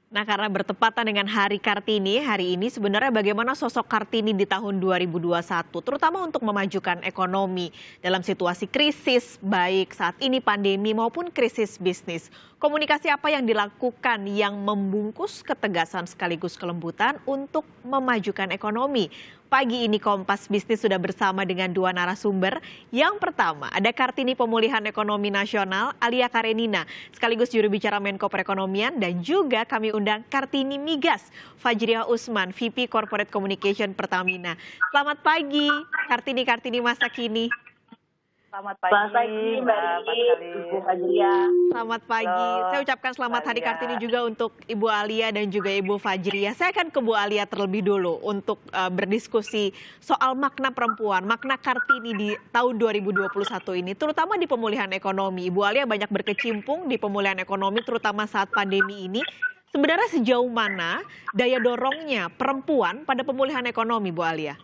Nah, karena bertepatan dengan Hari Kartini, hari ini sebenarnya bagaimana sosok Kartini di tahun 2021, terutama untuk memajukan ekonomi dalam situasi krisis, baik saat ini pandemi maupun krisis bisnis. Komunikasi apa yang dilakukan yang membungkus ketegasan sekaligus kelembutan untuk memajukan ekonomi? Pagi ini Kompas Bisnis sudah bersama dengan dua narasumber. Yang pertama, ada Kartini Pemulihan Ekonomi Nasional, Alia Karenina, sekaligus juru bicara Menko Perekonomian, dan juga kami undang Kartini Migas, Fajriah Usman, VP Corporate Communication Pertamina. Selamat pagi, Kartini masa kini. Selamat pagi, Mbak Ibu Fajriah. Selamat pagi. Saya ucapkan selamat Hari Kartini juga untuk Ibu Alia dan juga Ibu Fajriah. Saya akan ke Bu Alia terlebih dulu untuk berdiskusi soal makna perempuan, makna Kartini di tahun 2021 ini, terutama di pemulihan ekonomi. Ibu Alia banyak berkecimpung di pemulihan ekonomi, terutama saat pandemi ini. Sebenarnya sejauh mana daya dorongnya perempuan pada pemulihan ekonomi, Bu Alia?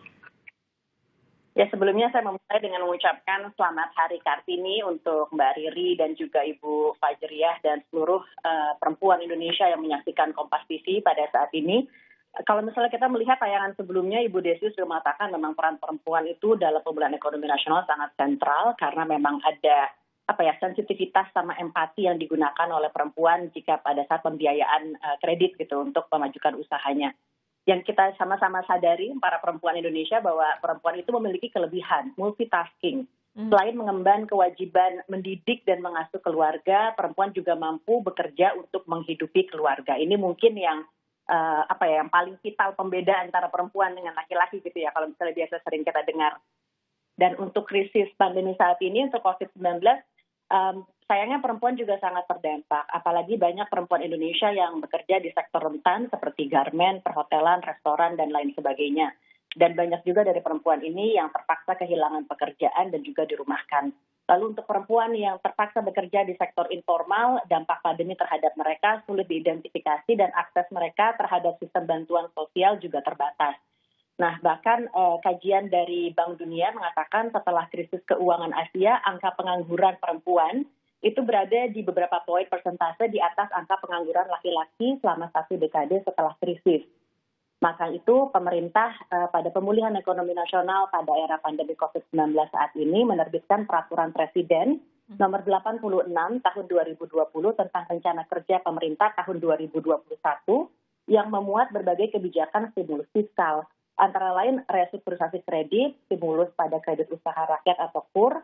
Ya, sebelumnya saya memulai dengan mengucapkan selamat Hari Kartini untuk Mbak Riri dan juga Ibu Fajriah dan seluruh perempuan Indonesia yang menyaksikan Kompas TV pada saat ini. Kalau misalnya kita melihat tayangan sebelumnya, Ibu Desi sudah mengatakan memang peran perempuan itu dalam pemulihan ekonomi nasional sangat sentral karena memang ada sensitivitas sama empati yang digunakan oleh perempuan jika pada saat pembiayaan kredit gitu untuk memajukan usahanya. Yang kita sama-sama sadari, para perempuan Indonesia, bahwa perempuan itu memiliki kelebihan multitasking. Selain mengemban kewajiban mendidik dan mengasuh keluarga, perempuan juga mampu bekerja untuk menghidupi keluarga. Ini mungkin yang yang paling vital pembeda antara perempuan dengan laki-laki gitu ya, kalau misalnya biasa sering kita dengar. Dan untuk krisis pandemi saat ini, untuk COVID-19, sayangnya perempuan juga sangat terdampak, apalagi banyak perempuan Indonesia yang bekerja di sektor rentan seperti garmen, perhotelan, restoran, dan lain sebagainya. Dan banyak juga dari perempuan ini yang terpaksa kehilangan pekerjaan dan juga dirumahkan. Lalu untuk perempuan yang terpaksa bekerja di sektor informal, dampak pandemi terhadap mereka sulit diidentifikasi dan akses mereka terhadap sistem bantuan sosial juga terbatas. Nah, bahkan kajian dari Bank Dunia mengatakan setelah krisis keuangan Asia, angka pengangguran perempuan itu berada di beberapa poin persentase di atas angka pengangguran laki-laki selama 1 dekade setelah krisis. Maka itu pemerintah pada pemulihan ekonomi nasional pada era pandemi COVID-19 saat ini menerbitkan peraturan Presiden nomor 86 tahun 2020 tentang rencana kerja pemerintah tahun 2021 yang memuat berbagai kebijakan stimulus fiskal. Antara lain restrukturisasi kredit, stimulus pada kredit usaha rakyat atau KUR,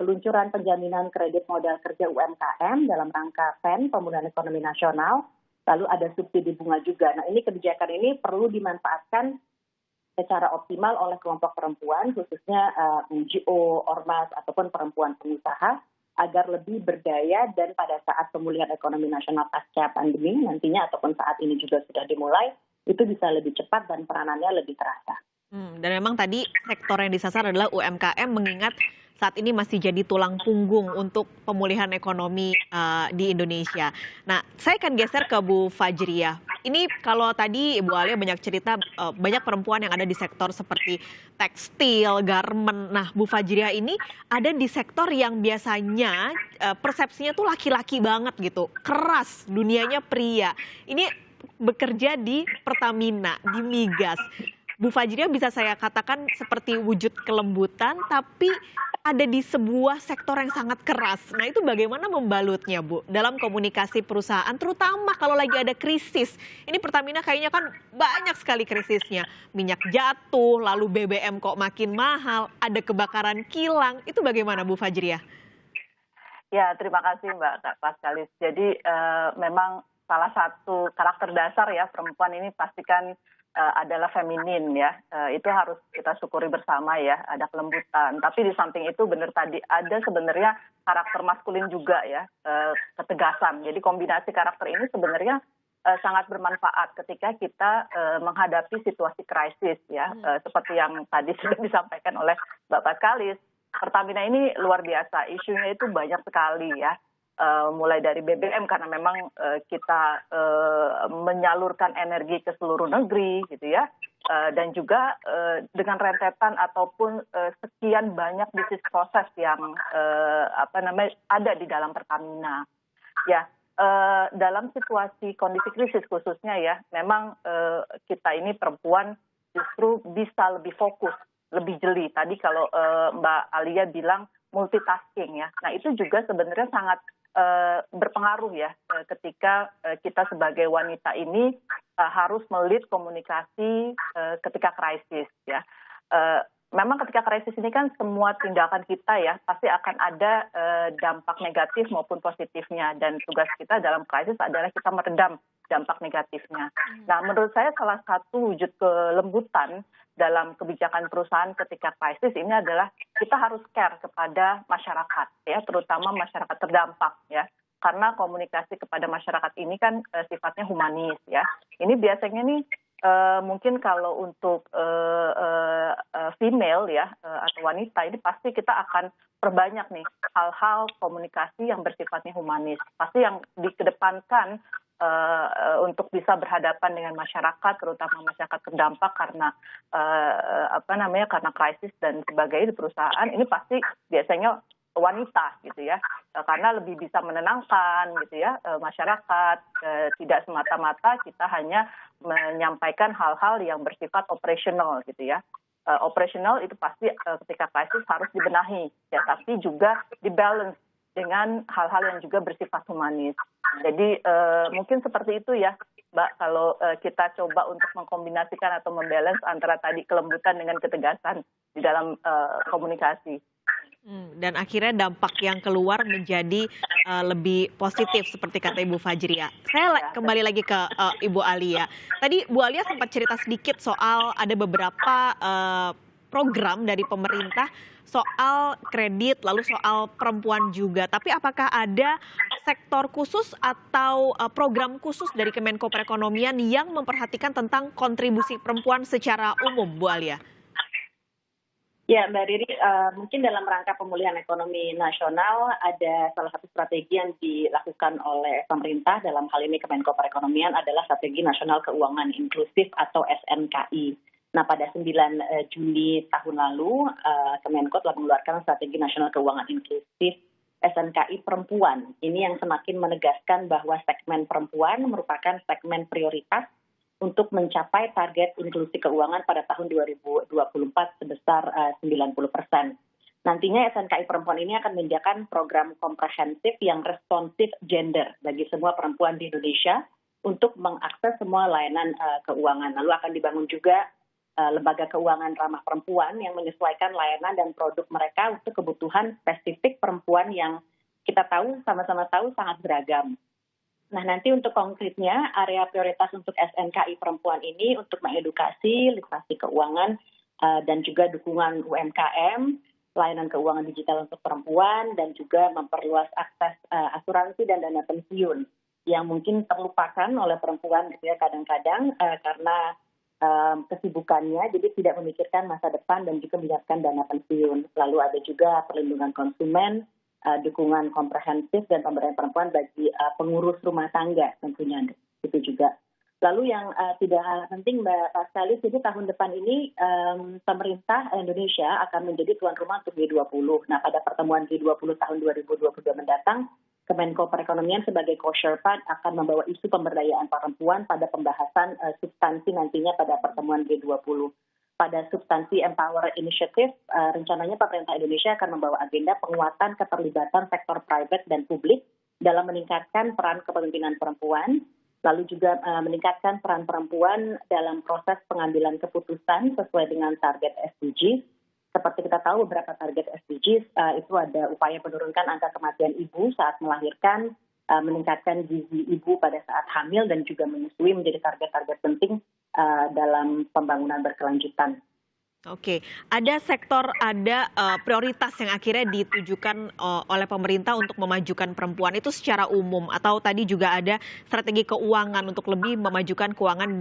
peluncuran penjaminan kredit modal kerja UMKM dalam rangka PEN, Pemulihan Ekonomi Nasional, lalu ada subsidi bunga juga. Nah, ini kebijakan ini perlu dimanfaatkan secara optimal oleh kelompok perempuan, khususnya NGO, ormas, ataupun perempuan pengusaha, agar lebih berdaya dan pada saat pemulihan ekonomi nasional pasca pandemi nantinya ataupun saat ini juga sudah dimulai, itu bisa lebih cepat dan peranannya lebih terasa. Dan memang tadi sektor yang disasar adalah UMKM, mengingat saat ini masih jadi tulang punggung untuk pemulihan ekonomi di Indonesia. Nah, saya akan geser ke Bu Fajriah. Ini kalau tadi Ibu Alia banyak cerita, banyak perempuan yang ada di sektor seperti tekstil, garmen. Nah, Bu Fajriah ini ada di sektor yang biasanya persepsinya tuh laki-laki banget gitu, keras, dunianya pria. Ini bekerja di Pertamina, di Migas. Bu Fajriah bisa saya katakan seperti wujud kelembutan, tapi ada di sebuah sektor yang sangat keras. Nah, itu bagaimana membalutnya, Bu, dalam komunikasi perusahaan, terutama kalau lagi ada krisis. Ini Pertamina kayaknya kan banyak sekali krisisnya. Minyak jatuh, lalu BBM kok makin mahal, ada kebakaran kilang. Itu bagaimana, Bu Fajriah? Ya, terima kasih Mbak Paskalis. Jadi memang salah satu karakter dasar ya perempuan ini pastikan adalah feminin ya, itu harus kita syukuri bersama ya, ada kelembutan. Tapi di samping itu benar tadi ada sebenarnya karakter maskulin juga ya, ketegasan. Jadi kombinasi karakter ini sebenarnya sangat bermanfaat ketika kita menghadapi situasi krisis ya, seperti yang tadi sudah disampaikan oleh Mbak Paskalis. Pertamina ini luar biasa, isunya itu banyak sekali ya. Mulai dari BBM karena memang kita menyalurkan energi ke seluruh negeri gitu ya, dan juga dengan rentetan ataupun sekian banyak bisnis proses yang ada di dalam Pertamina ya. dalam situasi kondisi krisis khususnya ya, memang kita ini perempuan justru bisa lebih fokus, lebih jeli. Tadi kalau Mbak Alia bilang multitasking ya. Nah itu juga sebenarnya sangat berpengaruh ya ketika kita sebagai wanita ini harus melit komunikasi ketika krisis ya. Memang ketika krisis ini kan semua tindakan kita ya pasti akan ada dampak negatif maupun positifnya, dan tugas kita dalam krisis adalah kita meredam dampak negatifnya. Nah, menurut saya salah satu wujud kelembutan dalam kebijakan perusahaan ketika krisis ini adalah kita harus care kepada masyarakat ya, terutama masyarakat terdampak ya. Karena komunikasi kepada masyarakat ini kan sifatnya humanis ya. Ini biasanya nih mungkin kalau untuk female ya atau wanita ini pasti kita akan perbanyak nih hal-hal komunikasi yang bersifatnya humanis. Pasti yang dikedepankan untuk bisa berhadapan dengan masyarakat, terutama masyarakat terdampak karena karena krisis dan sebagainya di perusahaan, ini pasti biasanya wanita gitu ya, karena lebih bisa menenangkan gitu ya masyarakat, tidak semata-mata kita hanya menyampaikan hal-hal yang bersifat operasional gitu ya. Operasional itu pasti ketika krisis harus dibenahi ya, tapi juga dibalance dengan hal-hal yang juga bersifat humanis. Jadi mungkin seperti itu ya Mbak, kalau kita coba untuk mengkombinasikan atau membalance antara tadi kelembutan dengan ketegasan di dalam komunikasi. Dan akhirnya dampak yang keluar menjadi lebih positif seperti kata Ibu Fajria. Saya kembali lagi ke Ibu Alia. Tadi Bu Alia sempat cerita sedikit soal ada beberapa program dari pemerintah soal kredit, lalu soal perempuan juga. Tapi apakah ada sektor khusus atau program khusus dari Kemenko Perekonomian yang memperhatikan tentang kontribusi perempuan secara umum, Bu Alia? Ya, Mbak Riri, mungkin dalam rangka pemulihan ekonomi nasional ada salah satu strategi yang dilakukan oleh pemerintah, dalam hal ini Kemenko Perekonomian, adalah Strategi Nasional Keuangan Inklusif atau SNKI. Nah, pada 9 Juni tahun lalu, Kemenko telah mengeluarkan Strategi Nasional Keuangan Inklusif SNKI Perempuan. Ini yang semakin menegaskan bahwa segmen perempuan merupakan segmen prioritas untuk mencapai target inklusi keuangan pada tahun 2024 sebesar 90%. Nantinya SNKI Perempuan ini akan menyediakan program komprehensif yang responsif gender bagi semua perempuan di Indonesia untuk mengakses semua layanan keuangan. Lalu akan dibangun juga lembaga keuangan ramah perempuan yang menyesuaikan layanan dan produk mereka untuk kebutuhan spesifik perempuan yang kita tahu, sama-sama tahu sangat beragam. Nah, nanti untuk konkretnya, area prioritas untuk SNKI Perempuan ini untuk mengedukasi literasi keuangan dan juga dukungan UMKM, layanan keuangan digital untuk perempuan, dan juga memperluas akses asuransi dan dana pensiun yang mungkin terlupakan oleh perempuan gitu ya kadang-kadang karena kesibukannya, jadi tidak memikirkan masa depan dan juga menyiapkan dana pensiun. Lalu ada juga perlindungan konsumen, dukungan komprehensif dan pemberdayaan perempuan bagi pengurus rumah tangga tentunya itu juga. Lalu yang tidak kalah penting Mbak Pascalis, jadi tahun depan ini pemerintah Indonesia akan menjadi tuan rumah untuk G20. Nah, pada pertemuan G20 tahun 2022 mendatang, Kemenko Perekonomian sebagai co-sherpa akan membawa isu pemberdayaan perempuan pada pembahasan substansi nantinya pada pertemuan G20. Pada substansi Empower Initiative, rencananya pemerintah Indonesia akan membawa agenda penguatan keterlibatan sektor private dan publik dalam meningkatkan peran kepemimpinan perempuan, lalu juga meningkatkan peran perempuan dalam proses pengambilan keputusan sesuai dengan target SDGs. Seperti kita tahu beberapa target SDGs itu ada upaya menurunkan angka kematian ibu saat melahirkan, meningkatkan gizi ibu pada saat hamil, dan juga menyusui menjadi target-target penting dalam pembangunan berkelanjutan. Oke, ada sektor, ada prioritas yang akhirnya ditujukan oleh pemerintah untuk memajukan perempuan itu secara umum, atau tadi juga ada strategi keuangan untuk lebih memajukan keuangan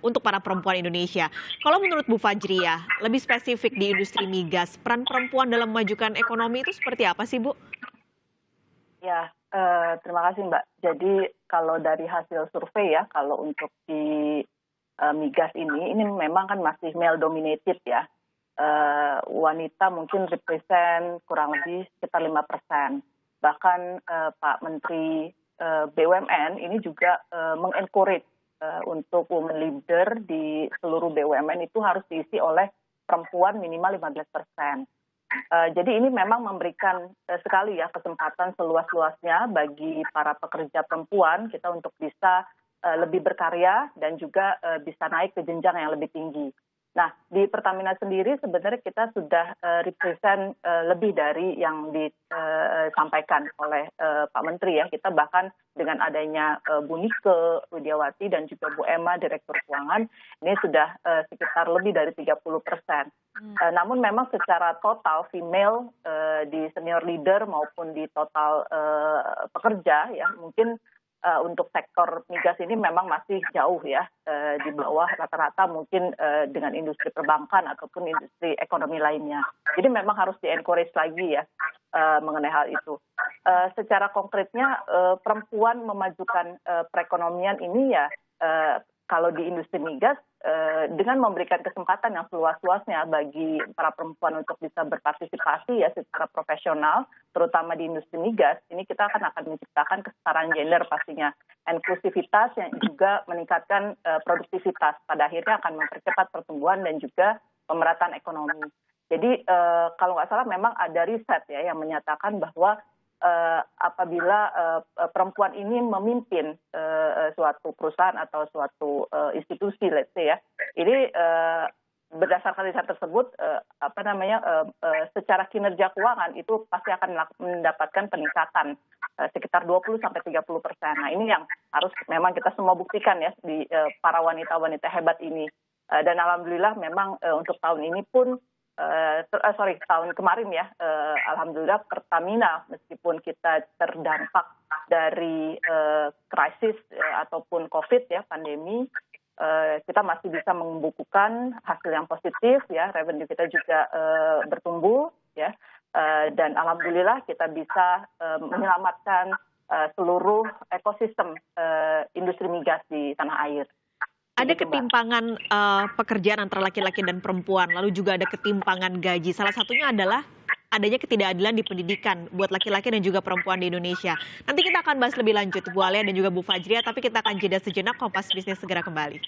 untuk para perempuan Indonesia. Kalau menurut Bu Fajria, lebih spesifik di industri migas, peran perempuan dalam memajukan ekonomi itu seperti apa sih, Bu? Ya, terima kasih Mbak. Jadi kalau dari hasil survei ya, kalau untuk di migas ini memang kan masih male dominated ya. Wanita mungkin represent kurang lebih sekitar 5%. Bahkan Pak Menteri BUMN ini juga mengencourage untuk women leader di seluruh BUMN itu harus diisi oleh perempuan minimal 15%. Jadi ini memang memberikan sekali ya kesempatan seluas-luasnya bagi para pekerja perempuan kita untuk bisa lebih berkarya dan juga bisa naik ke jenjang yang lebih tinggi. Nah, di Pertamina sendiri sebenarnya kita sudah represent lebih dari yang disampaikan oleh Pak Menteri ya. Kita bahkan dengan adanya Bu Nike Widiawati dan juga Bu Emma Direktur Keuangan, ini sudah sekitar lebih dari 30%. Namun memang secara total female di senior leader maupun di total pekerja ya mungkin untuk sektor migas ini memang masih jauh ya di bawah rata-rata mungkin dengan industri perbankan ataupun industri ekonomi lainnya. Jadi memang harus di-encourage lagi ya mengenai hal itu. Secara konkretnya perempuan memajukan perekonomian ini ya kalau di industri migas dengan memberikan kesempatan yang seluas-luasnya bagi para perempuan untuk bisa berpartisipasi ya secara profesional, terutama di industri migas, ini kita akan menciptakan kesetaraan gender pastinya. Inklusivitas yang juga meningkatkan produktivitas, pada akhirnya akan mempercepat pertumbuhan dan juga pemerataan ekonomi. Jadi kalau nggak salah memang ada riset ya yang menyatakan bahwa apabila perempuan ini memimpin suatu perusahaan atau suatu institusi, let's say ya, ini berdasarkan riset tersebut, secara kinerja keuangan itu pasti akan mendapatkan peningkatan sekitar 20-30%. Nah ini yang harus memang kita semua buktikan ya di para wanita-wanita hebat ini. Dan alhamdulillah memang untuk tahun ini pun tahun kemarin ya, alhamdulillah Pertamina meskipun kita terdampak dari krisis ataupun COVID ya, pandemi, kita masih bisa membukukan hasil yang positif ya, revenue kita juga bertumbuh ya, dan alhamdulillah kita bisa menyelamatkan seluruh ekosistem industri migas di tanah air. Ada ketimpangan pekerjaan antara laki-laki dan perempuan, lalu juga ada ketimpangan gaji. Salah satunya adalah adanya ketidakadilan di pendidikan buat laki-laki dan juga perempuan di Indonesia. Nanti kita akan bahas lebih lanjut, Bu Alia dan juga Bu Fajria, tapi kita akan jeda sejenak. Kompas Bisnis segera kembali.